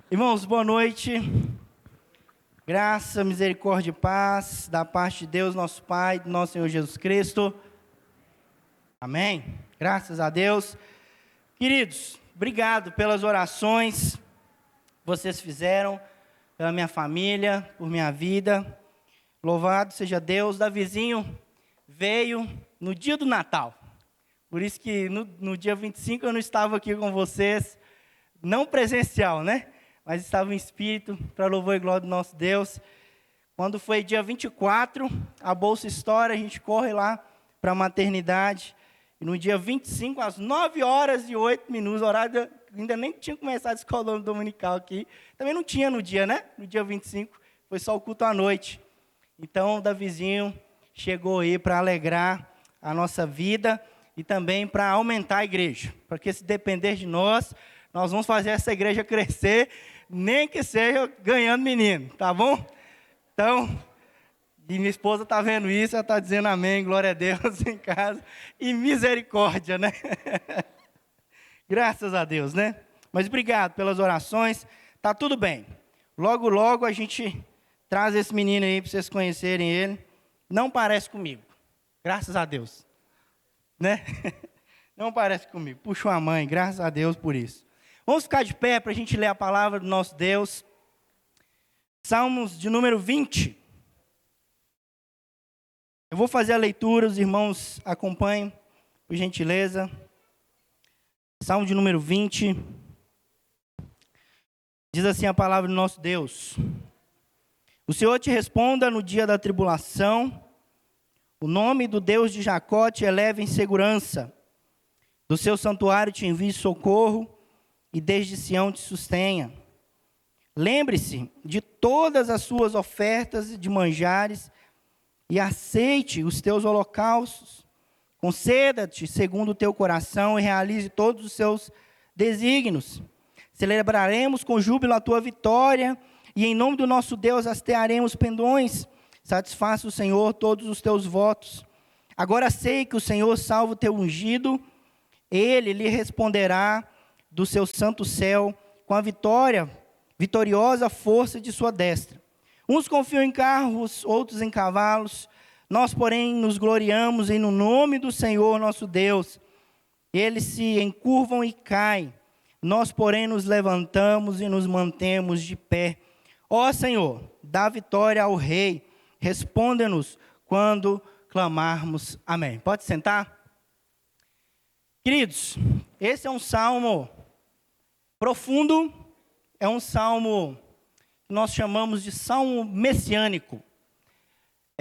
Irmãos, boa noite. Graça, misericórdia e paz da parte de Deus, nosso Pai, do nosso Senhor Jesus Cristo. Amém. Graças a Deus. Queridos, obrigado pelas orações que vocês fizeram, pela minha família, por minha vida. Louvado seja Deus. Davizinho veio no dia do Natal. Por isso que no dia 25 eu não estava aqui com vocês, não presencial, né? Mas estava em espírito, para louvor e glória do nosso Deus. Quando foi dia 24, a bolsa estoura, a gente corre lá para a maternidade. E no dia 25, às 9h08, horário, ainda nem tinha começado a escola dominical aqui. Também não tinha no dia, né? No dia 25, foi só o culto à noite. Então, o Davizinho chegou aí para alegrar a nossa vida e também para aumentar a igreja. Porque se depender de nós vamos fazer essa igreja crescer, nem que seja ganhando menino, tá bom? Então, e minha esposa está vendo isso, ela está dizendo amém, glória a Deus em casa, e misericórdia, né? Graças a Deus, né? Mas obrigado pelas orações, tá tudo bem. Logo, logo a gente traz esse menino aí para vocês conhecerem ele. Não parece comigo, graças a Deus, né? Não parece comigo, puxa a mãe, graças a Deus por isso. Vamos ficar de pé para a gente ler a palavra do nosso Deus. Salmos de número 20. Eu vou fazer a leitura, os irmãos acompanhem, por gentileza. Salmo de número 20. Diz assim a palavra do nosso Deus. O Senhor te responda no dia da tribulação. O nome do Deus de Jacó te eleve em segurança. Do seu santuário te envie socorro. E desde Sião te sustenha. Lembre-se de todas as suas ofertas de manjares e aceite os teus holocaustos. Conceda-te segundo o teu coração e realize todos os seus desígnios. Celebraremos com júbilo a tua vitória e em nome do nosso Deus hastearemos pendões. Satisfaça o Senhor todos os teus votos. Agora sei que o Senhor salva o teu ungido. Ele lhe responderá do seu santo céu, com a vitoriosa força de sua destra. Uns confiam em carros, outros em cavalos. Nós, porém, nos gloriamos no nome do Senhor nosso Deus. Eles se encurvam e caem. Nós, porém, nos levantamos e nos mantemos de pé. Ó Senhor, dá vitória ao Rei. Responda-nos quando clamarmos. Amém. Pode sentar? Queridos, esse é um salmo profundo, é um salmo que nós chamamos de salmo messiânico.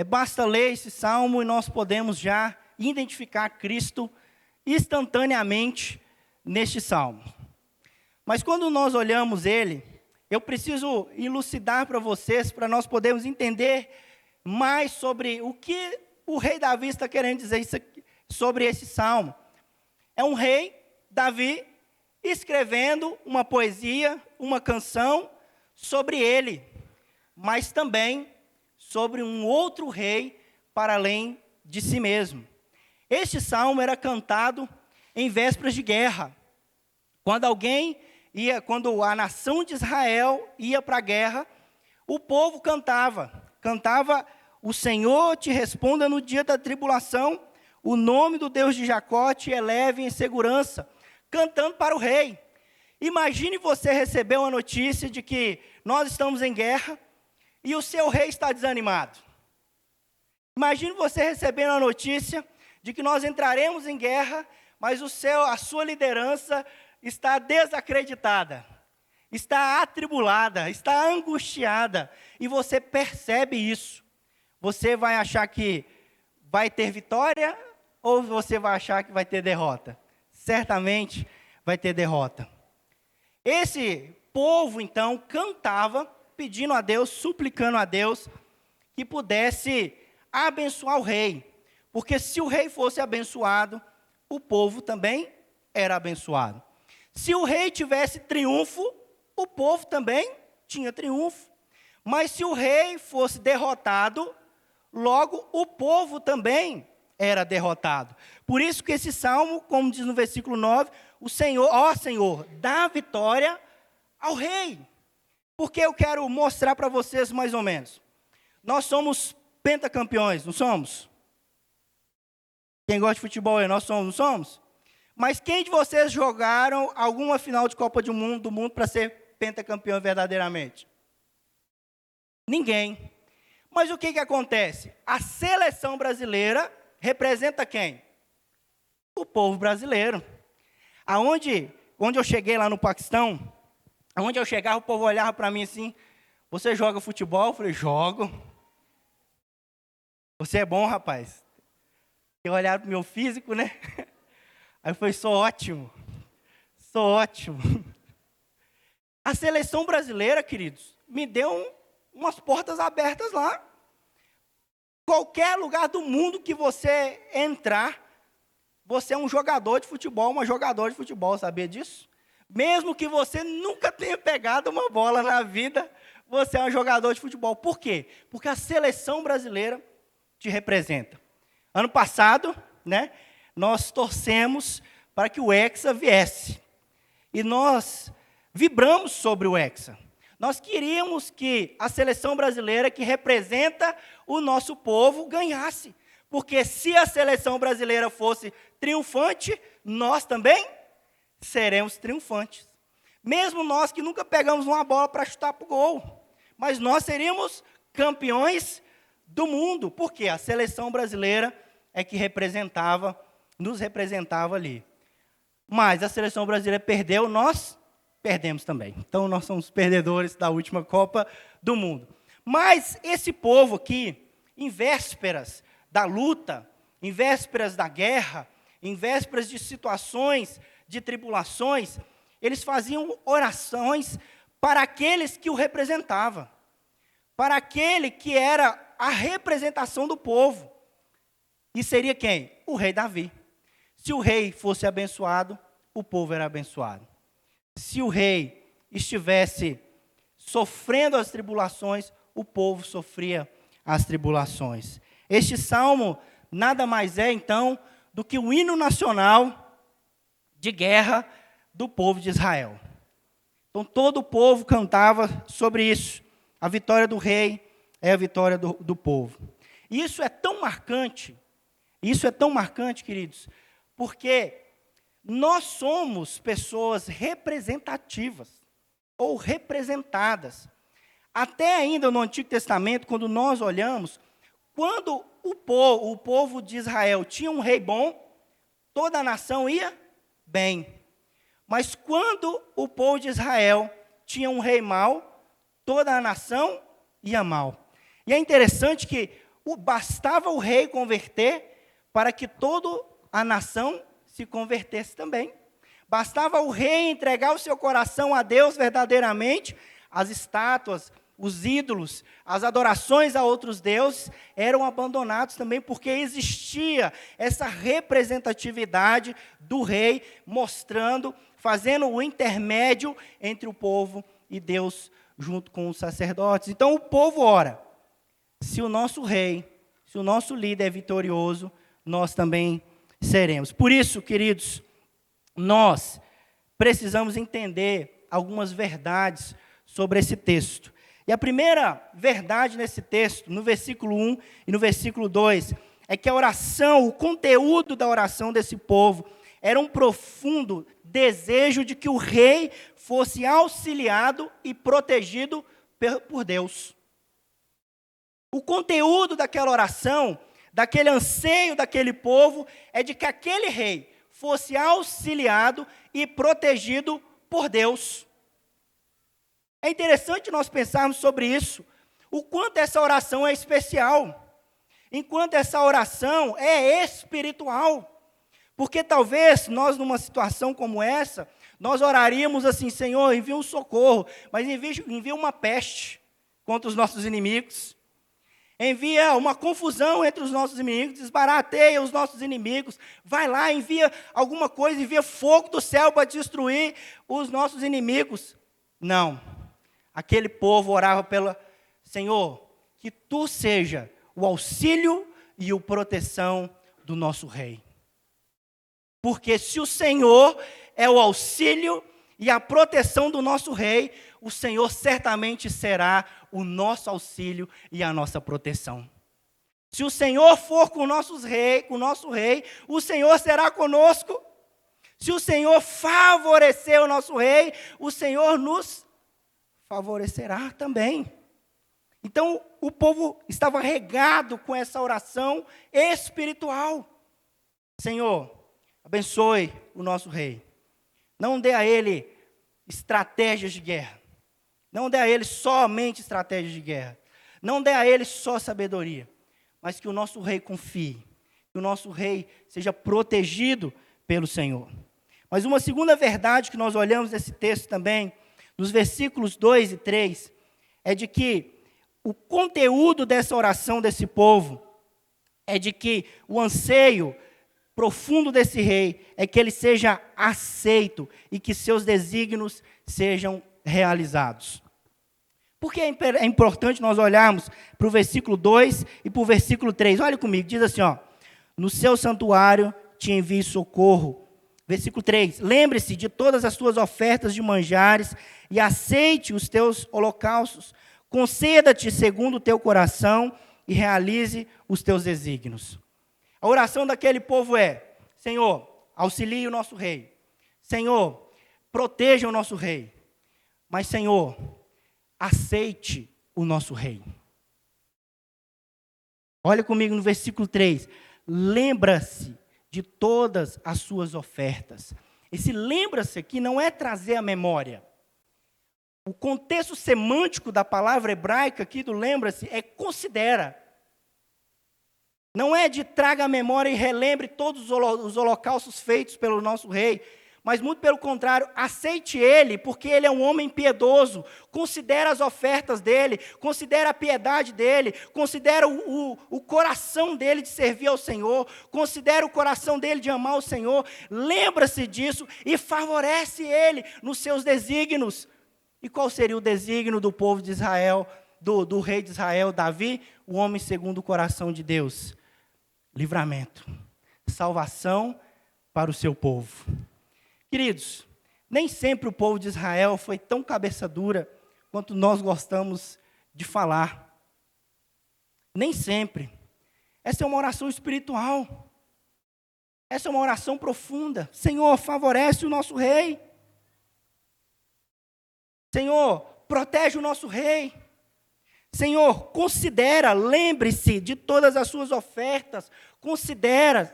Basta ler esse salmo e nós podemos já identificar Cristo instantaneamente neste salmo. Mas quando nós olhamos ele, eu preciso elucidar para vocês, para nós podermos entender mais sobre o que o rei Davi está querendo dizer sobre esse salmo. É um rei, Davi, escrevendo uma poesia, uma canção sobre ele, mas também sobre um outro rei para além de si mesmo. Este salmo era cantado em vésperas de guerra. Quando a nação de Israel ia para a guerra, o povo cantava, o Senhor te responda no dia da tribulação, o nome do Deus de Jacó te eleve em segurança, cantando para o rei. Imagine você receber uma notícia de que nós estamos em guerra e o seu rei está desanimado. Imagine você recebendo a notícia de que nós entraremos em guerra, mas a sua liderança está desacreditada, está atribulada, está angustiada, e você percebe isso. Você vai achar que vai ter vitória ou você vai achar que vai ter derrota? Certamente vai ter derrota. Esse povo, então, cantava, pedindo a Deus, suplicando a Deus, que pudesse abençoar o rei. Porque se o rei fosse abençoado, o povo também era abençoado. Se o rei tivesse triunfo, o povo também tinha triunfo. Mas se o rei fosse derrotado, logo o povo também era derrotado. Por isso que esse salmo, como diz no versículo 9, o Senhor, ó Senhor, dá vitória ao rei. Porque eu quero mostrar para vocês mais ou menos. Nós somos pentacampeões, não somos? Quem gosta de futebol aí, nós somos, não somos? Mas quem de vocês jogaram alguma final de Copa do Mundo para ser pentacampeão verdadeiramente? Ninguém. Mas o que acontece? A seleção brasileira representa quem? O povo brasileiro. Onde eu cheguei lá no Paquistão, onde eu chegava, o povo olhava para mim assim, você joga futebol? Eu falei, jogo. Você é bom, rapaz. Eu olhava para o meu físico, né? Aí eu falei, sou ótimo. Sou ótimo. A seleção brasileira, queridos, me deu umas portas abertas lá. Qualquer lugar do mundo que você entrar, você é um jogador de futebol, uma jogadora de futebol, sabia disso? Mesmo que você nunca tenha pegado uma bola na vida, você é um jogador de futebol. Por quê? Porque a seleção brasileira te representa. Ano passado, né, nós torcemos para que o Hexa viesse. E nós vibramos sobre o Hexa. Nós queríamos que a seleção brasileira, que representa o nosso povo, ganhasse. Porque se a seleção brasileira fosse triunfante, nós também seremos triunfantes. Mesmo nós que nunca pegamos uma bola para chutar para o gol. Mas nós seríamos campeões do mundo. Porque a seleção brasileira é que nos representava ali. Mas a seleção brasileira perdeu, nós perdemos também. Então, nós somos perdedores da última Copa do Mundo. Mas esse povo aqui, em vésperas da luta, em vésperas da guerra, em vésperas de situações, de tribulações, eles faziam orações para aqueles que o representavam, para aquele que era a representação do povo. E seria quem? O rei Davi. Se o rei fosse abençoado, o povo era abençoado. Se o rei estivesse sofrendo as tribulações, o povo sofria as tribulações. Este salmo nada mais é, então, do que o hino nacional de guerra do povo de Israel. Então, todo o povo cantava sobre isso. A vitória do rei é a vitória do povo. E isso é tão marcante, queridos, porque nós somos pessoas representativas, ou representadas. Até ainda no Antigo Testamento, quando nós olhamos, quando o povo de Israel tinha um rei bom, toda a nação ia bem. Mas quando o povo de Israel tinha um rei mau, toda a nação ia mal. E é interessante que bastava o rei converter para que toda a nação se convertesse também. Bastava o rei entregar o seu coração a Deus verdadeiramente, as estátuas, os ídolos, as adorações a outros deuses eram abandonados também, porque existia essa representatividade do rei, mostrando, fazendo o intermédio entre o povo e Deus, junto com os sacerdotes. Então o povo ora, se o nosso rei, se o nosso líder é vitorioso, nós também seremos. Por isso, queridos, nós precisamos entender algumas verdades sobre esse texto. E a primeira verdade nesse texto, no versículo 1 e no versículo 2, é que a oração, o conteúdo da oração desse povo, era um profundo desejo de que o rei fosse auxiliado e protegido por Deus. O conteúdo daquela oração, daquele anseio daquele povo, é de que aquele rei fosse auxiliado e protegido por Deus. É interessante nós pensarmos sobre isso, o quanto essa oração é especial, enquanto essa oração é espiritual. Porque talvez nós, numa situação como essa, nós oraríamos assim, Senhor, envia um socorro, mas envia uma peste contra os nossos inimigos. Envia uma confusão entre os nossos inimigos, desbarateia os nossos inimigos, vai lá, envia alguma coisa, envia fogo do céu para destruir os nossos inimigos. Não. Aquele povo orava pelo Senhor, que Tu seja o auxílio e a proteção do nosso rei. Porque se o Senhor é o auxílio e a proteção do nosso rei, o Senhor certamente será o nosso auxílio e a nossa proteção. Se o Senhor for com o nosso rei, o Senhor será conosco. Se o Senhor favorecer o nosso rei, o Senhor nos favorecerá também. Então, o povo estava regado com essa oração espiritual. Senhor, abençoe o nosso rei. Não dê a ele estratégias de guerra. Não dê a ele somente estratégias de guerra. Não dê a ele só sabedoria. Mas que o nosso rei confie. Que o nosso rei seja protegido pelo Senhor. Mas uma segunda verdade que nós olhamos nesse texto também, nos versículos 2 e 3, é de que o conteúdo dessa oração desse povo é de que o anseio profundo desse rei é que ele seja aceito e que seus desígnios sejam realizados. Por que é importante nós olharmos para o versículo 2 e para o versículo 3? Olha comigo, diz assim, ó, no seu santuário te envie socorro. Versículo 3, lembre-se de todas as tuas ofertas de manjares e aceite os teus holocaustos. Conceda-te segundo o teu coração e realize os teus desígnios. A oração daquele povo é, Senhor, auxilie o nosso rei. Senhor, proteja o nosso rei. Mas, Senhor, aceite o nosso rei. Olha comigo no versículo 3. Lembra-se de todas as suas ofertas. Esse lembra-se aqui não é trazer a memória. O contexto semântico da palavra hebraica aqui do lembra-se é considera. Não é de traga a memória e relembre todos os holocaustos feitos pelo nosso rei, mas muito pelo contrário, aceite ele, porque ele é um homem piedoso, considera as ofertas dele, considera a piedade dele, considera o coração dele de servir ao Senhor, considera o coração dele de amar o Senhor, lembra-se disso e favorece ele nos seus desígnios. E qual seria o desígnio do povo de Israel, do rei de Israel, Davi? O homem segundo o coração de Deus. Livramento, salvação para o seu povo. Queridos, nem sempre o povo de Israel foi tão cabeça dura quanto nós gostamos de falar. Nem sempre. Essa é uma oração espiritual. Essa é uma oração profunda. Senhor, favorece o nosso rei. Senhor, protege o nosso rei. Senhor, considera, lembre-se de todas as suas ofertas. Considera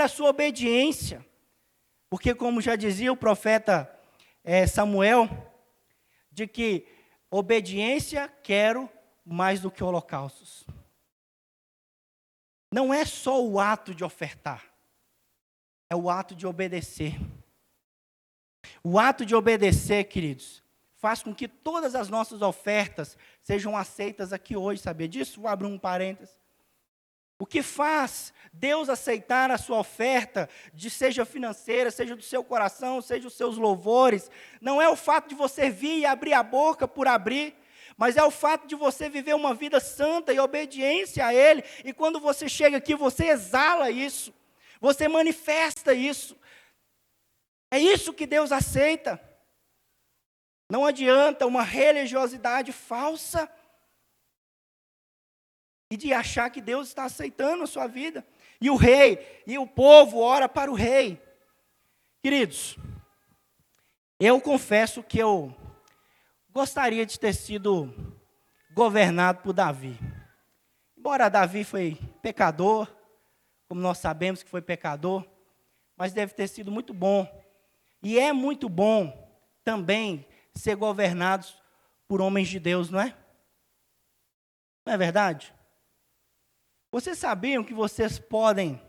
a sua obediência. Porque, como já dizia o profeta Samuel, de que obediência quero mais do que holocaustos. Não é só o ato de ofertar, é o ato de obedecer. O ato de obedecer, queridos, faz com que todas as nossas ofertas sejam aceitas aqui hoje, sabia disso? Vou abrir um parênteses. O que faz Deus aceitar a sua oferta, seja financeira, seja do seu coração, seja os seus louvores, não é o fato de você vir e abrir a boca por abrir, mas é o fato de você viver uma vida santa e obediência a Ele, e quando você chega aqui, você exala isso, você manifesta isso. É isso que Deus aceita. Não adianta uma religiosidade falsa e de achar que Deus está aceitando a sua vida. E o rei, e o povo ora para o rei. Queridos, eu confesso que eu gostaria de ter sido governado por Davi. Embora Davi foi pecador, como nós sabemos que foi pecador, mas deve ter sido muito bom. E é muito bom também ser governados por homens de Deus, não é? Não é verdade? Vocês sabiam que vocês podem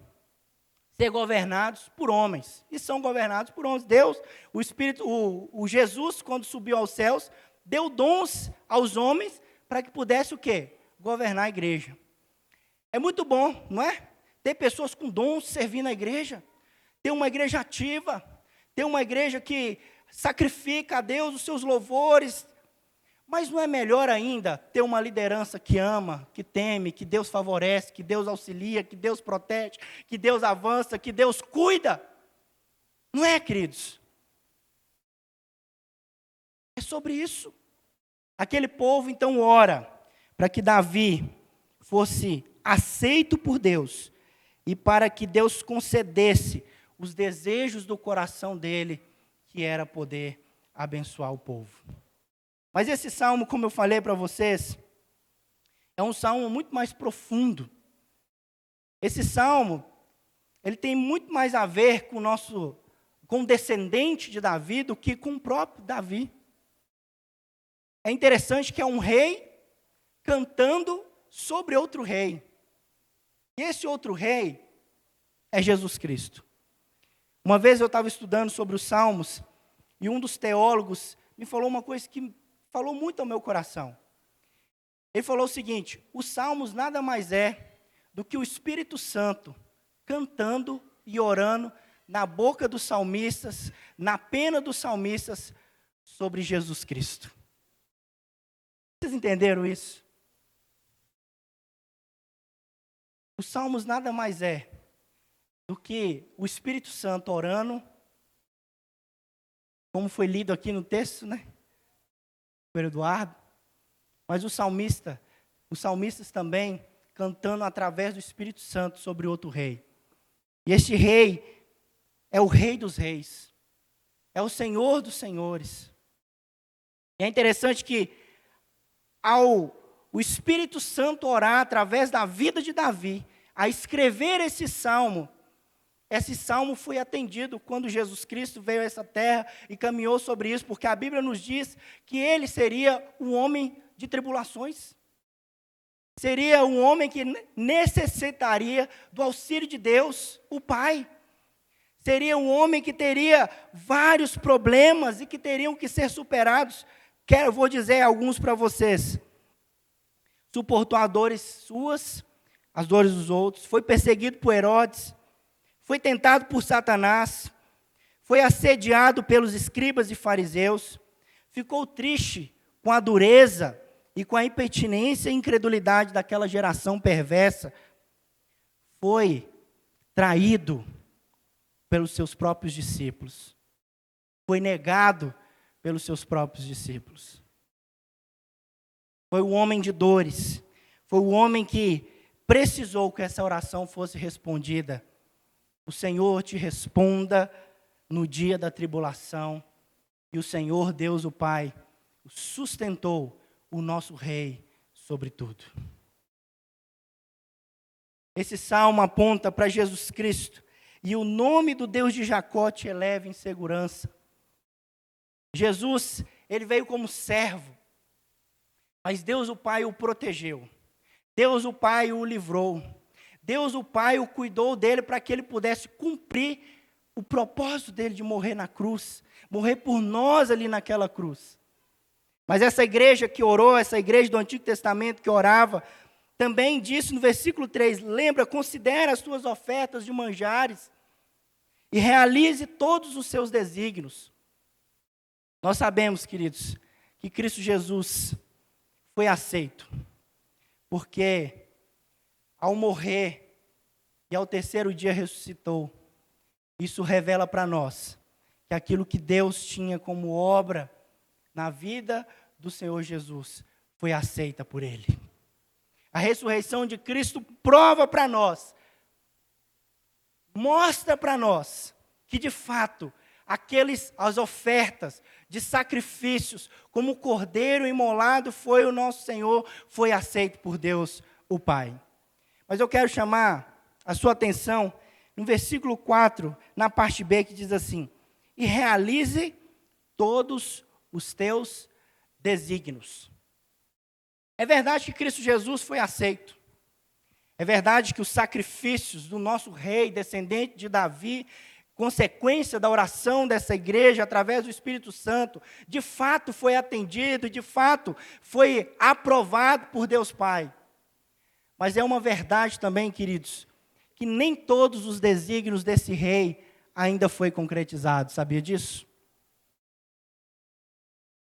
ser governados por homens, e são governados por homens. Deus, o Espírito, o Jesus, quando subiu aos céus, deu dons aos homens para que pudesse o quê? Governar a igreja. É muito bom, não é? Ter pessoas com dons servindo a igreja, ter uma igreja ativa, ter uma igreja que sacrifica a Deus os seus louvores. Mas não é melhor ainda ter uma liderança que ama, que teme, que Deus favorece, que Deus auxilia, que Deus protege, que Deus avança, que Deus cuida? Não é, queridos? sobre isso. Aquele povo então ora para que Davi fosse aceito por Deus e para que Deus concedesse os desejos do coração dele, que era poder abençoar o povo. Mas esse salmo, como eu falei para vocês, é um salmo muito mais profundo. Esse salmo, ele tem muito mais a ver com o descendente de Davi do que com o próprio Davi. É interessante que é um rei cantando sobre outro rei. E esse outro rei é Jesus Cristo. Uma vez eu estava estudando sobre os Salmos e um dos teólogos me falou uma coisa que falou muito ao meu coração. Ele falou o seguinte: os Salmos nada mais é do que o Espírito Santo cantando e orando na boca dos salmistas, na pena dos salmistas, sobre Jesus Cristo. Vocês entenderam isso? Os Salmos nada mais é do que o Espírito Santo orando, como foi lido aqui no texto, né? Por Eduardo. Mas os salmistas também cantando através do Espírito Santo sobre outro rei. E este rei é o Rei dos Reis, é o Senhor dos Senhores. E é interessante que ao o Espírito Santo orar através da vida de Davi, a escrever esse salmo foi atendido quando Jesus Cristo veio a essa terra e caminhou sobre isso, porque a Bíblia nos diz que ele seria um homem de tribulações. Seria um homem que necessitaria do auxílio de Deus, o Pai. Seria um homem que teria vários problemas e que teriam que ser superados. Eu vou dizer alguns para vocês. Suportou as dores suas, as dores dos outros. Foi perseguido por Herodes. Foi tentado por Satanás. Foi assediado pelos escribas e fariseus. Ficou triste com a dureza e com a impertinência e incredulidade daquela geração perversa. Foi traído pelos seus próprios discípulos. Foi negado pelos seus próprios discípulos. Foi o homem de dores. Foi o homem que precisou que essa oração fosse respondida. O Senhor te responda no dia da tribulação. E o Senhor, Deus o Pai, sustentou o nosso Rei sobre tudo. Esse salmo aponta para Jesus Cristo. E o nome do Deus de Jacó te eleva em segurança. Jesus, ele veio como servo. Mas Deus o Pai o protegeu. Deus o Pai o livrou. Deus o Pai o cuidou dele para que ele pudesse cumprir o propósito dele de morrer na cruz. Morrer por nós ali naquela cruz. Mas essa igreja que orou, essa igreja do Antigo Testamento que orava, também disse no versículo 3, lembra, considera as tuas ofertas de manjares e realize todos os seus desígnios. Nós sabemos, queridos, que Cristo Jesus foi aceito, porque ao morrer e ao terceiro dia ressuscitou. Isso revela para nós que aquilo que Deus tinha como obra na vida do Senhor Jesus foi aceita por Ele. A ressurreição de Cristo prova para nós, mostra para nós que de fato as ofertas de sacrifícios, como o cordeiro imolado foi o nosso Senhor, foi aceito por Deus o Pai. Mas eu quero chamar a sua atenção no versículo 4, na parte B, que diz assim: e realize todos os teus desígnios. É verdade que Cristo Jesus foi aceito. É verdade que os sacrifícios do nosso rei, descendente de Davi, consequência da oração dessa igreja, através do Espírito Santo, de fato foi atendido, de fato foi aprovado por Deus Pai. Mas é uma verdade também, queridos, que nem todos os desígnios desse rei ainda foi concretizado. Sabia disso?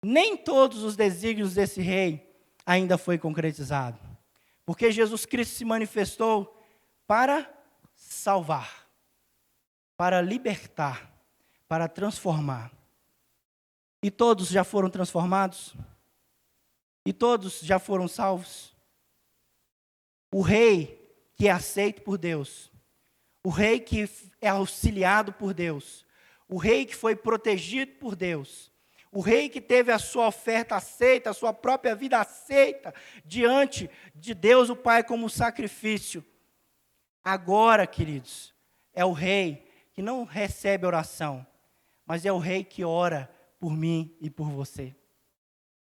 Nem todos os desígnios desse rei ainda foi concretizado. Porque Jesus Cristo se manifestou para salvar, para libertar, para transformar. E todos já foram transformados? E todos já foram salvos? O rei que é aceito por Deus, o rei que é auxiliado por Deus, o rei que foi protegido por Deus, o rei que teve a sua oferta aceita, a sua própria vida aceita diante de Deus o Pai como sacrifício. Agora, queridos, é o rei que não recebe oração, mas é o rei que ora por mim e por você.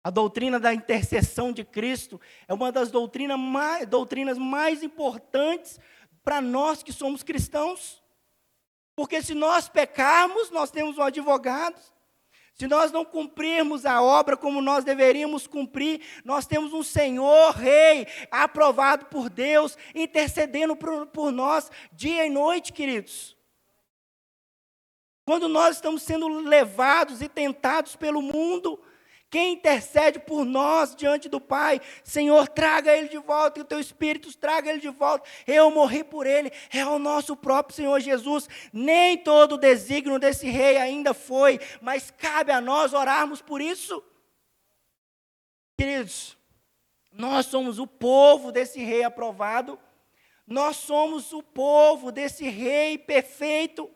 A doutrina da intercessão de Cristo é uma das doutrinas mais importantes para nós que somos cristãos. Porque se nós pecarmos, nós temos um advogado. Se nós não cumprirmos a obra como nós deveríamos cumprir, nós temos um Senhor, Rei, aprovado por Deus, intercedendo por nós dia e noite, queridos. Quando nós estamos sendo levados e tentados pelo mundo, quem intercede por nós diante do Pai? Senhor, traga ele de volta, que o teu Espírito traga ele de volta. Eu morri por ele, é o nosso próprio Senhor Jesus. Nem todo o desígnio desse rei ainda foi, mas cabe a nós orarmos por isso. Queridos, nós somos o povo desse rei aprovado, nós somos o povo desse rei perfeito.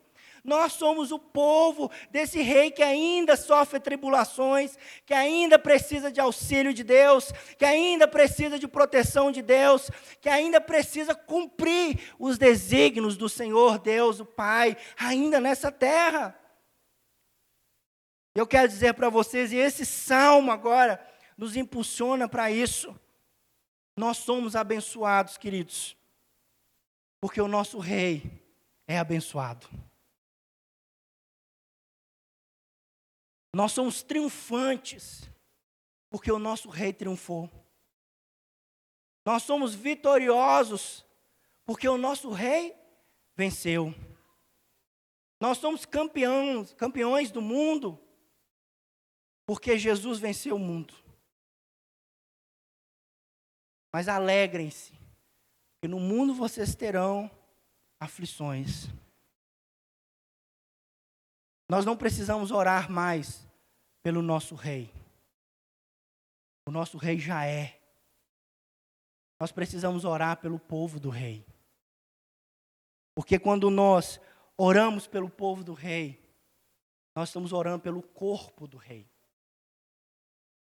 Nós somos o povo desse rei que ainda sofre tribulações, que ainda precisa de auxílio de Deus, que ainda precisa de proteção de Deus, que ainda precisa cumprir os desígnios do Senhor Deus, o Pai, ainda nessa terra. Eu quero dizer para vocês, e esse salmo agora nos impulsiona para isso. Nós somos abençoados, queridos, porque o nosso rei é abençoado. Nós somos triunfantes, porque o nosso rei triunfou. Nós somos vitoriosos, porque o nosso rei venceu. Nós somos campeões do mundo, porque Jesus venceu o mundo. Mas alegrem-se, que no mundo vocês terão aflições. Nós não precisamos orar mais pelo nosso rei. O nosso rei já é. Nós precisamos orar pelo povo do rei. Porque quando nós oramos pelo povo do rei, nós estamos orando pelo corpo do rei.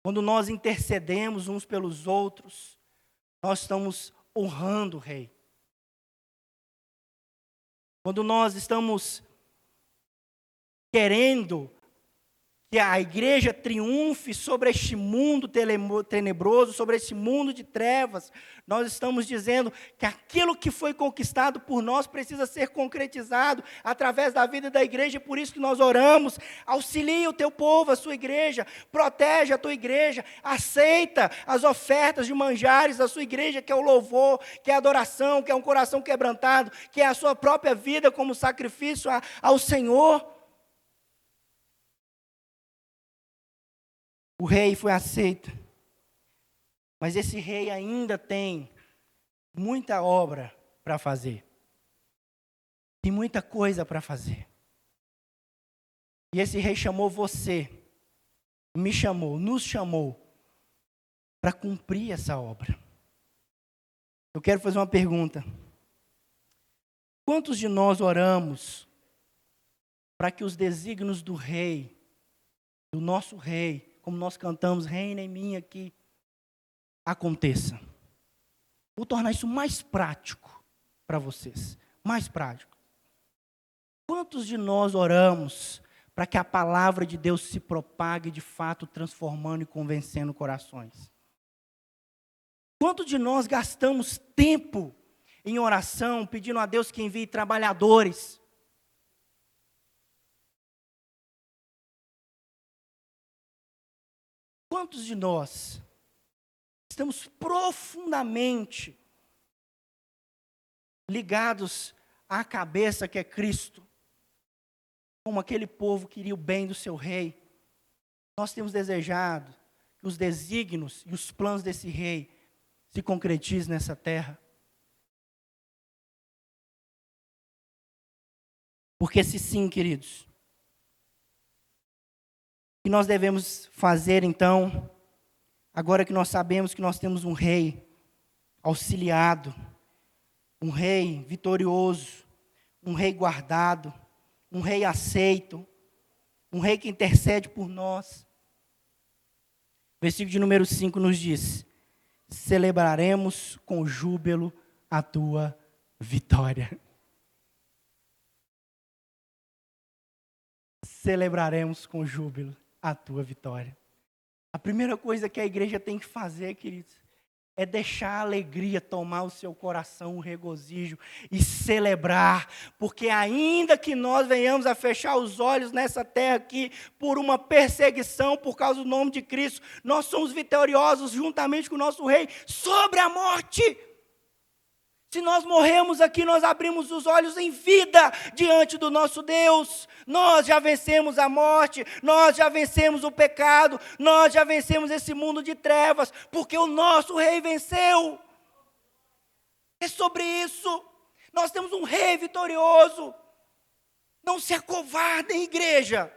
Quando nós intercedemos uns pelos outros, nós estamos honrando o rei. Quando nós estamos querendo que a igreja triunfe sobre este mundo tenebroso, sobre este mundo de trevas, nós estamos dizendo que aquilo que foi conquistado por nós precisa ser concretizado através da vida da igreja, e por isso que nós oramos. Auxilia o teu povo, a sua igreja, protege a tua igreja, aceita as ofertas de manjares da sua igreja, que é o louvor, que é a adoração, que é um coração quebrantado, que é a sua própria vida como sacrifício ao Senhor. O rei foi aceito, mas esse rei ainda tem muita obra para fazer. Tem muita coisa para fazer. E esse rei chamou você, me chamou, nos chamou para cumprir essa obra. Eu quero fazer uma pergunta. Quantos de nós oramos para que os desígnios do rei, do nosso rei, como nós cantamos, reina em mim aqui, aconteça? Vou tornar isso mais prático para vocês, mais prático. Quantos de nós oramos para que a palavra de Deus se propague de fato, transformando e convencendo corações? Quantos de nós gastamos tempo em oração, pedindo a Deus que envie trabalhadores? Quantos de nós estamos profundamente ligados à cabeça que é Cristo, como aquele povo queria o bem do seu rei? Nós temos desejado que os desígnios e os planos desse rei se concretizem nessa terra. Porque se sim, queridos, que nós devemos fazer então, agora que nós sabemos que nós temos um rei auxiliado, um rei vitorioso, um rei guardado, um rei aceito, um rei que intercede por nós. Versículo de número 5 nos diz: celebraremos com júbilo a tua vitória. Celebraremos com júbilo a tua vitória. A primeira coisa que a igreja tem que fazer, queridos, é deixar a alegria tomar o seu coração, o regozijo, e celebrar, porque ainda que nós venhamos a fechar os olhos nessa terra aqui, por uma perseguição, por causa do nome de Cristo, nós somos vitoriosos juntamente com o nosso Rei, sobre a morte. Se nós morremos aqui, nós abrimos os olhos em vida diante do nosso Deus. Nós já vencemos a morte, nós já vencemos o pecado, nós já vencemos esse mundo de trevas, porque o nosso Rei venceu. É sobre isso. Nós temos um Rei vitorioso. Não se acovardem, igreja.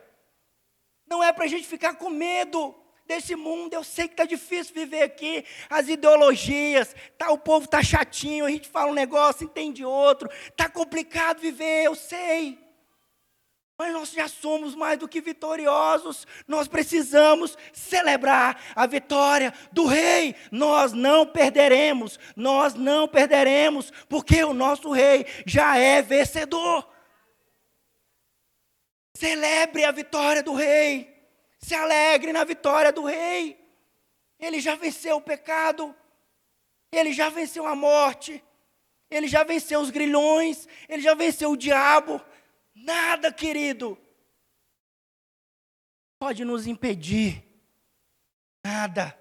Não é para a gente ficar com medo desse mundo. Eu sei que está difícil viver aqui, as ideologias, o povo está chatinho, a gente fala um negócio, entende outro, está complicado viver, eu sei, mas nós já somos mais do que vitoriosos. Nós precisamos celebrar a vitória do Rei. Nós não perderemos, porque o nosso Rei já é vencedor. Celebre a vitória do Rei. Se alegre na vitória do Rei. Ele já venceu o pecado. Ele já venceu a morte. Ele já venceu os grilhões. Ele já venceu o diabo. Nada, querido, pode nos impedir. Nada.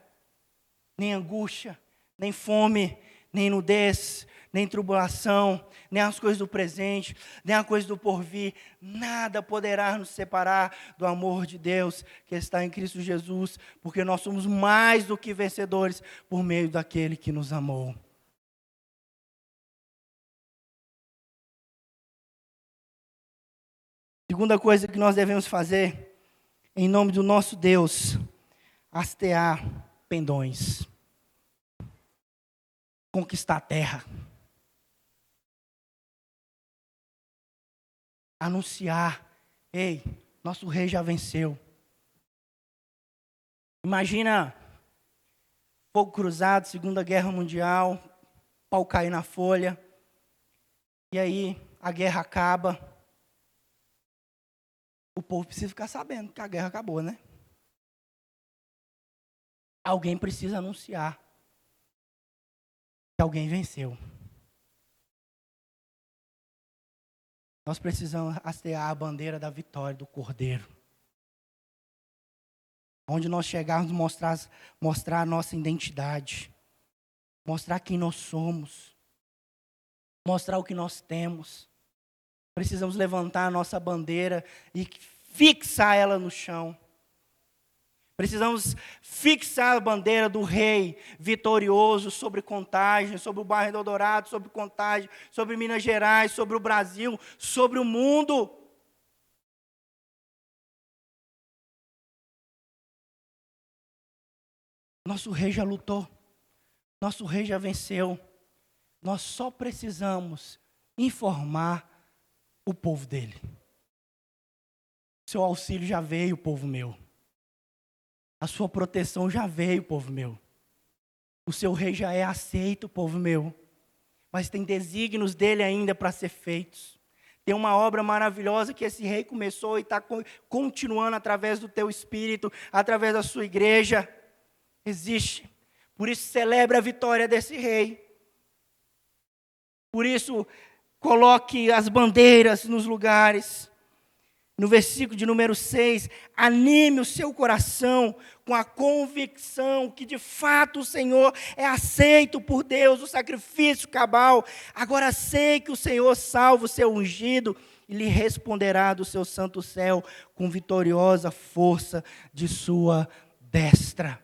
Nem angústia, nem fome, nem nudez, nem tribulação, nem as coisas do presente, nem as coisas do porvir, nada poderá nos separar do amor de Deus que está em Cristo Jesus, porque nós somos mais do que vencedores por meio daquele que nos amou. Segunda coisa que nós devemos fazer, em nome do nosso Deus, hastear pendões, conquistar a terra. Anunciar, ei, nosso Rei já venceu. Imagina, fogo cruzado, Segunda Guerra Mundial, pau cair na folha, e aí a guerra acaba. O povo precisa ficar sabendo que a guerra acabou, né? Alguém precisa anunciar que alguém venceu. Nós precisamos hastear a bandeira da vitória do Cordeiro. Onde nós chegarmos, mostrar a nossa identidade. Mostrar quem nós somos. Mostrar o que nós temos. Precisamos levantar a nossa bandeira e fixar ela no chão. Precisamos fixar a bandeira do Rei vitorioso sobre Contagem, sobre o bairro do Eldorado, sobre Contagem, sobre Minas Gerais, sobre o Brasil, sobre o mundo. Nosso Rei já lutou, nosso Rei já venceu. Nós só precisamos informar o povo dele. Seu auxílio já veio, povo meu. A sua proteção já veio, povo meu. O seu Rei já é aceito, povo meu. Mas tem desígnios dele ainda para ser feitos. Tem uma obra maravilhosa que esse Rei começou e está continuando através do teu espírito, através da sua igreja. Existe. Por isso celebra a vitória desse Rei. Por isso coloque as bandeiras nos lugares. No versículo de número 6, anime o seu coração com a convicção que de fato o Senhor é aceito por Deus, o sacrifício cabal. Agora sei que o Senhor salva o seu ungido e lhe responderá do seu santo céu com vitoriosa força de sua destra.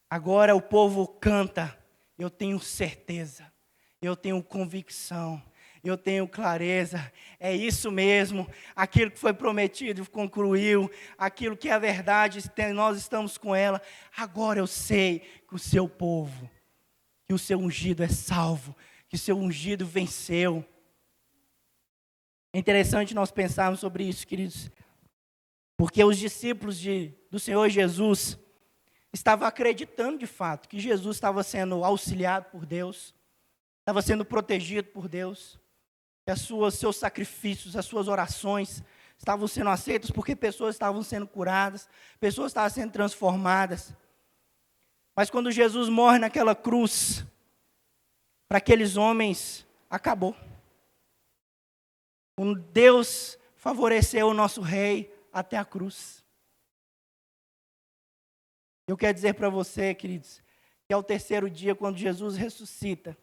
Agora o povo canta, eu tenho certeza, eu tenho convicção. eu tenho clareza, é isso mesmo, aquilo que foi prometido concluiu, aquilo que é verdade, nós estamos com ela. Agora eu sei que o seu povo, que o seu ungido é salvo, que o seu ungido venceu. É interessante nós pensarmos sobre isso, queridos, porque os discípulos do Senhor Jesus estavam acreditando de fato que Jesus estava sendo auxiliado por Deus, estava sendo protegido por Deus, que seus sacrifícios, as suas orações estavam sendo aceitas, porque pessoas estavam sendo curadas, pessoas estavam sendo transformadas. Mas quando Jesus morre naquela cruz, para aqueles homens, acabou. Deus favoreceu o nosso rei até a cruz. Eu quero dizer para você, queridos, que ao terceiro dia, quando Jesus ressuscita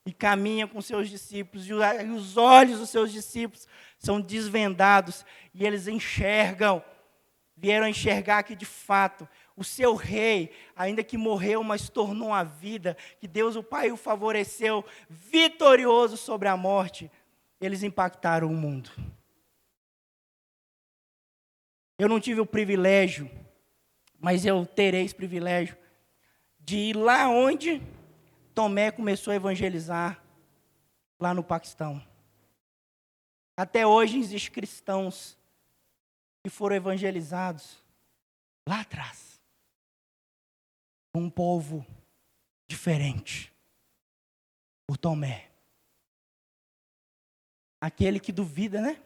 e caminha com seus discípulos, e os olhos dos seus discípulos são desvendados, e eles vieram enxergar que de fato, o seu rei, ainda que morreu, mas tornou a vida, que Deus o Pai o favoreceu, vitorioso sobre a morte, eles impactaram o mundo. Eu não tive o privilégio, mas eu terei esse privilégio, de ir lá onde Tomé começou a evangelizar, lá no Paquistão. Até hoje existem cristãos que foram evangelizados lá atrás, um povo diferente, por Tomé. Aquele que duvida, né?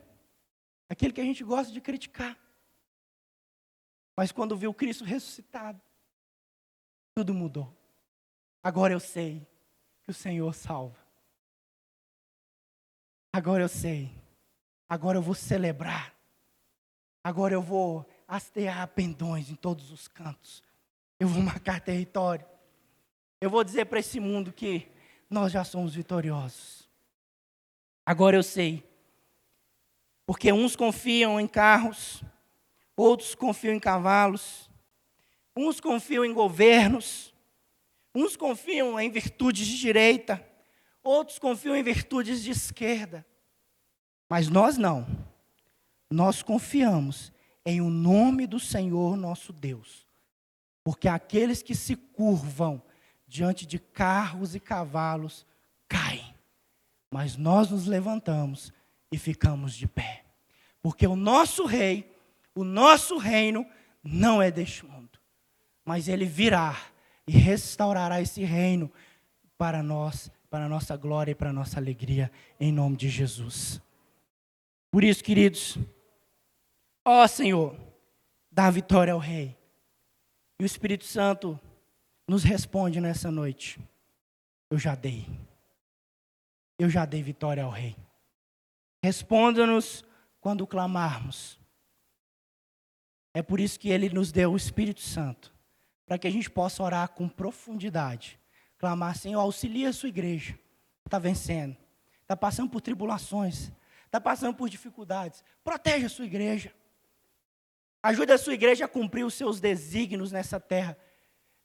Aquele que a gente gosta de criticar. Mas quando viu Cristo ressuscitado, tudo mudou. Agora eu sei que o Senhor salva. Agora eu sei. Agora eu vou celebrar. Agora eu vou hastear pendões em todos os cantos. Eu vou marcar território. Eu vou dizer para esse mundo que nós já somos vitoriosos. Agora eu sei. Porque uns confiam em carros, outros confiam em cavalos, uns confiam em governos, uns confiam em virtudes de direita, outros confiam em virtudes de esquerda. Mas nós não. Nós confiamos em o nome do Senhor nosso Deus. Porque aqueles que se curvam diante de carros e cavalos caem. Mas nós nos levantamos e ficamos de pé. Porque o nosso rei, o nosso reino não é deste mundo. Mas ele virá e restaurará esse reino para nós, para a nossa glória e para a nossa alegria, em nome de Jesus. Por isso, queridos, ó Senhor, dá a vitória ao Rei. E o Espírito Santo nos responde nessa noite. Eu já dei. Eu já dei vitória ao Rei. Responda-nos quando clamarmos. É por isso que Ele nos deu o Espírito Santo, para que a gente possa orar com profundidade. Clamar, Senhor, auxilia a sua igreja. Está vencendo. Está passando por tribulações. Está passando por dificuldades. Protege a sua igreja. Ajude a sua igreja a cumprir os seus desígnios nessa terra.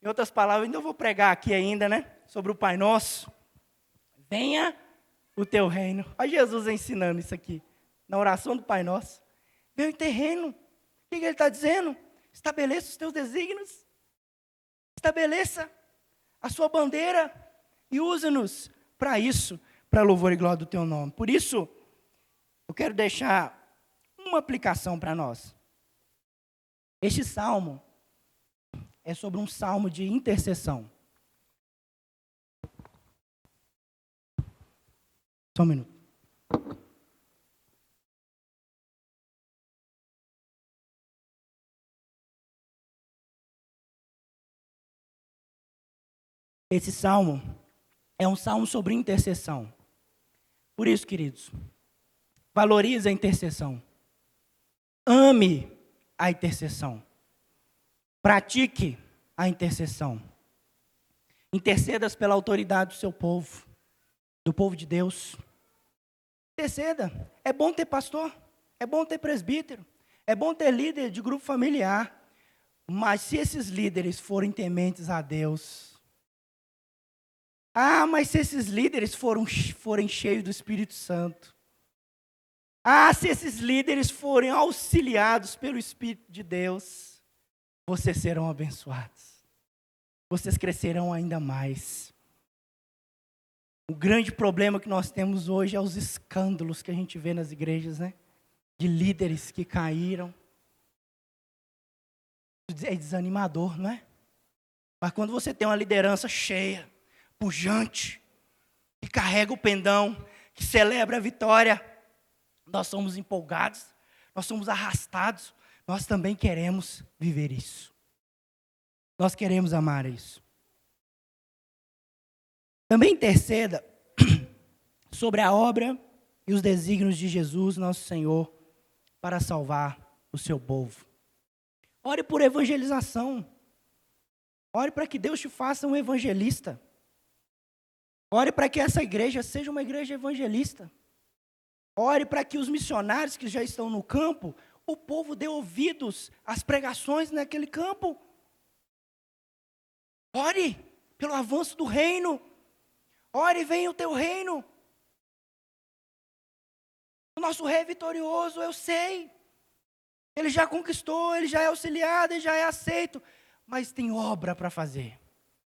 Em outras palavras, ainda vou pregar aqui ainda, né? Sobre o Pai Nosso. Venha o teu reino. Olha Jesus ensinando isso aqui. Na oração do Pai Nosso. Venha o teu reino. O que ele está dizendo? Estabeleça os teus desígnios. Estabeleça a sua bandeira. E usa-nos para isso. Para louvor e glória do teu nome. Por isso, eu quero deixar uma aplicação para nós. Este salmo é sobre um salmo de intercessão. Só um minuto. Esse salmo é um salmo sobre intercessão. Por isso, queridos, valorize a intercessão. Ame a intercessão. Pratique a intercessão. Intercedas pela autoridade do seu povo, do povo de Deus. Interceda. É bom ter pastor, é bom ter presbítero, é bom ter líder de grupo familiar. Mas se esses líderes forem tementes a Deus, Ah, mas se esses líderes forem cheios do Espírito Santo. Ah, se esses líderes forem auxiliados pelo Espírito de Deus, vocês serão abençoados. Vocês crescerão ainda mais. O grande problema que nós temos hoje é os escândalos que a gente vê nas igrejas, né? De líderes que caíram. É desanimador, não é? Mas quando você tem uma liderança cheia, pujante, que carrega o pendão, que celebra a vitória, nós somos empolgados, nós somos arrastados, nós também queremos viver isso. Nós queremos amar isso. Também interceda sobre a obra e os desígnios de Jesus, nosso Senhor, para salvar o seu povo. Ore por evangelização. Ore para que Deus te faça um evangelista. Ore para que essa igreja seja uma igreja evangelista. Ore para que os missionários que já estão no campo, o povo dê ouvidos às pregações naquele campo. Ore pelo avanço do reino. Ore, venha o teu reino. O nosso rei é vitorioso, eu sei. Ele já conquistou, ele já é auxiliado, ele já é aceito. Mas tem obra para fazer.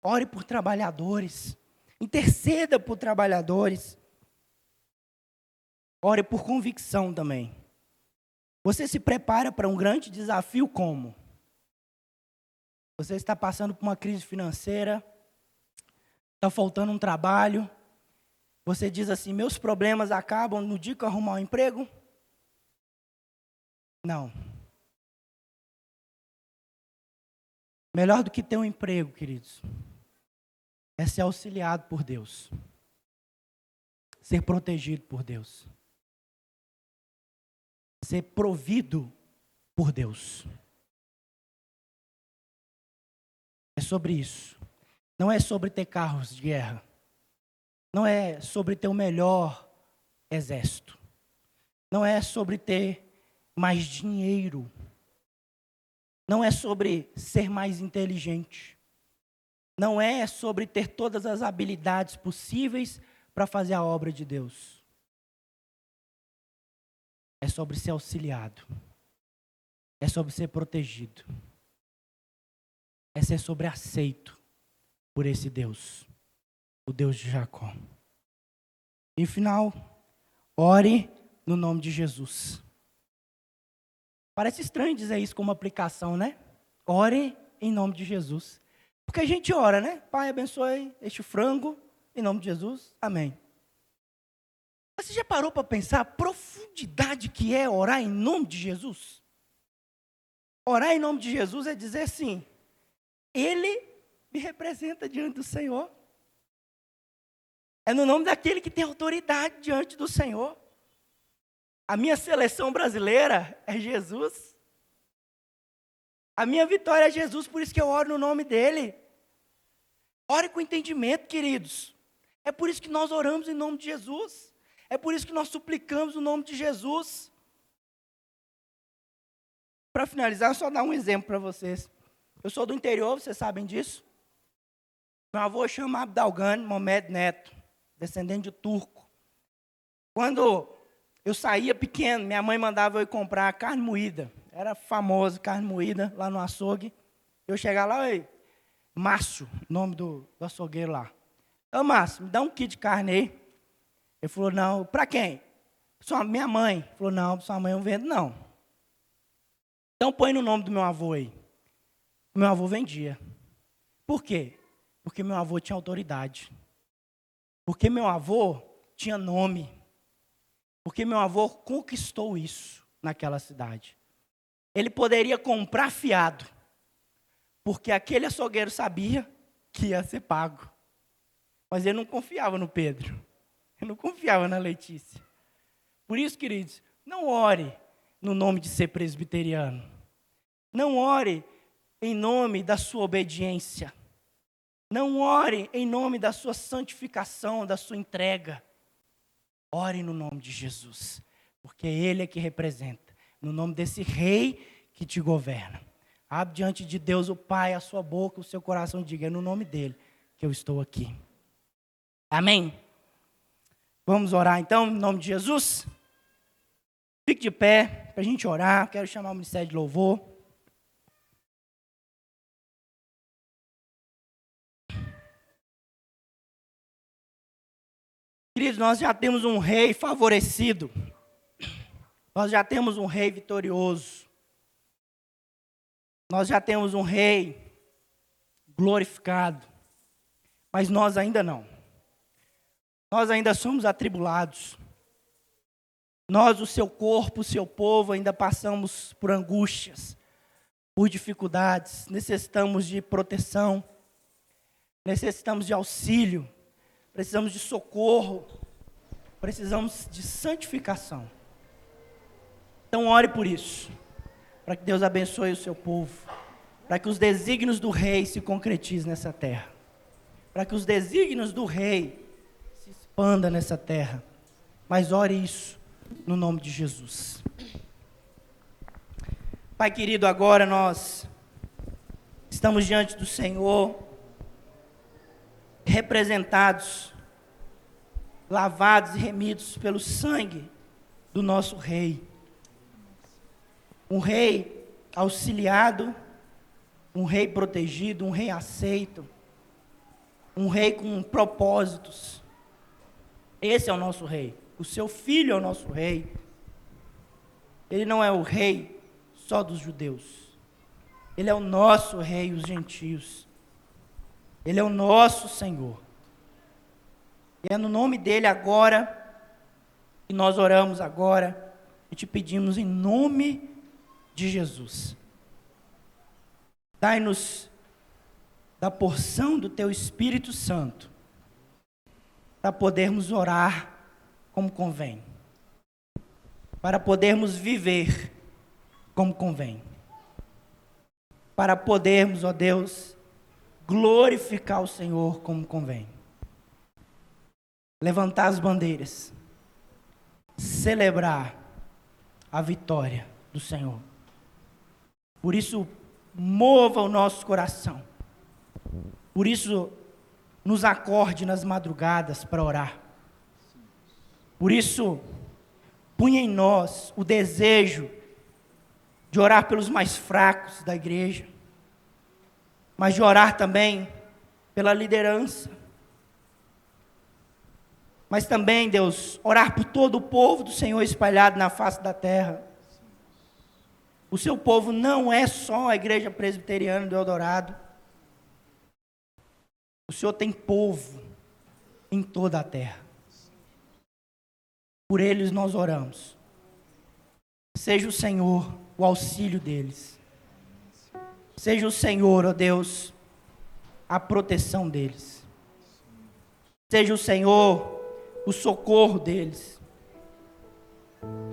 Ore por trabalhadores. Interceda por trabalhadores. Ore por convicção também. Você se prepara para um grande desafio como? Você está passando por uma crise financeira, está faltando um trabalho. Você diz assim, meus problemas acabam no dia que eu arrumar um emprego? Não. Melhor do que ter um emprego, queridos, é ser auxiliado por Deus. Ser protegido por Deus. Ser provido por Deus. É sobre isso. Não é sobre ter carros de guerra. Não é sobre ter o melhor exército. Não é sobre ter mais dinheiro. Não é sobre ser mais inteligente. Não é sobre ter todas as habilidades possíveis para fazer a obra de Deus. É sobre ser auxiliado. É sobre ser protegido. É ser sobre aceito por esse Deus. O Deus de Jacó. E final, ore no nome de Jesus. Parece estranho dizer isso como aplicação, né? Ore em nome de Jesus. Porque a gente ora, né? Pai, abençoe este frango, em nome de Jesus, amém. Mas você já parou para pensar a profundidade que é orar em nome de Jesus? Orar em nome de Jesus é dizer assim, Ele me representa diante do Senhor. É no nome daquele que tem autoridade diante do Senhor. A minha seleção brasileira é Jesus. A minha vitória é Jesus, por isso que eu oro no nome dEle. Ore com entendimento, queridos. É por isso que nós oramos em nome de Jesus. É por isso que nós suplicamos no nome de Jesus. Para finalizar, eu só dar um exemplo para vocês. Eu sou do interior, vocês sabem disso. Meu avô chama Abdalgan Mohamed Neto, descendente de turco. Quando eu saía pequeno, minha mãe mandava eu ir comprar carne moída. Era famoso, carne moída, lá no açougue. Eu chegava lá, oi, Márcio, nome do açougueiro lá. Ô Márcio, me dá um quilo de carne aí. Ele falou, não, para quem? Minha mãe. Ele falou, não, sua mãe eu não vendo, não. Então põe no nome do meu avô aí. Meu avô vendia. Por quê? Porque meu avô tinha autoridade. Porque meu avô tinha nome. Porque meu avô conquistou isso naquela cidade. Ele poderia comprar fiado. Porque aquele açougueiro sabia que ia ser pago. Mas ele não confiava no Pedro. Ele não confiava na Letícia. Por isso, queridos, não ore no nome de ser presbiteriano. Não ore em nome da sua obediência. Não ore em nome da sua santificação, da sua entrega. Ore no nome de Jesus, porque Ele é que representa, no nome desse rei que te governa. Abre diante de Deus o Pai a sua boca, o seu coração, diga, é no nome dEle que eu estou aqui. Amém? Vamos orar então, em nome de Jesus? Fique de pé para a gente orar. Quero chamar o Ministério de Louvor. Queridos, nós já temos um rei favorecido. Nós já temos um rei vitorioso. Nós já temos um rei glorificado. Mas nós ainda não. Nós ainda somos atribulados. Nós, o seu corpo, o seu povo, ainda passamos por angústias, por dificuldades. Necessitamos de proteção. Necessitamos de auxílio. Precisamos de socorro. Precisamos de santificação. Então ore por isso. Para que Deus abençoe o seu povo. Para que os desígnios do rei se concretizem nessa terra. Para que os desígnios do rei se expandam nessa terra. Mas ore isso no nome de Jesus. Pai querido, agora nós estamos diante do Senhor, representados, lavados e remidos pelo sangue do nosso rei. Um rei auxiliado, um rei protegido, um rei aceito, um rei com propósitos. Esse é o nosso rei. O seu filho é o nosso rei. Ele não é o rei só dos judeus. Ele é o nosso rei, os gentios. Ele é o nosso Senhor. E é no nome dele agora, que nós oramos agora, e te pedimos em nome de Jesus. Dai-nos da porção do teu Espírito Santo, para podermos orar como convém, para podermos viver como convém, para podermos, ó Deus, glorificar o Senhor como convém, levantar as bandeiras, celebrar a vitória do Senhor. Por isso, mova o nosso coração, por isso, nos acorde nas madrugadas para orar. Por isso, punha em nós o desejo de orar pelos mais fracos da igreja, mas de orar também pela liderança. Mas também, Deus, orar por todo o povo do Senhor espalhado na face da terra. O seu povo não é só a igreja presbiteriana do Eldorado. O Senhor tem povo em toda a terra. Por eles nós oramos. Seja o Senhor o auxílio deles. Seja o Senhor, ó Deus, a proteção deles. Seja o Senhor o socorro deles.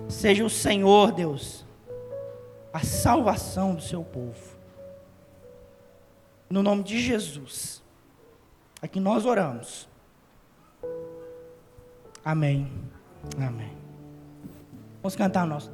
Seja o Senhor, Deus, a salvação do seu povo. No nome de Jesus, aqui nós oramos. Amém. Amém. Vamos cantar o nosso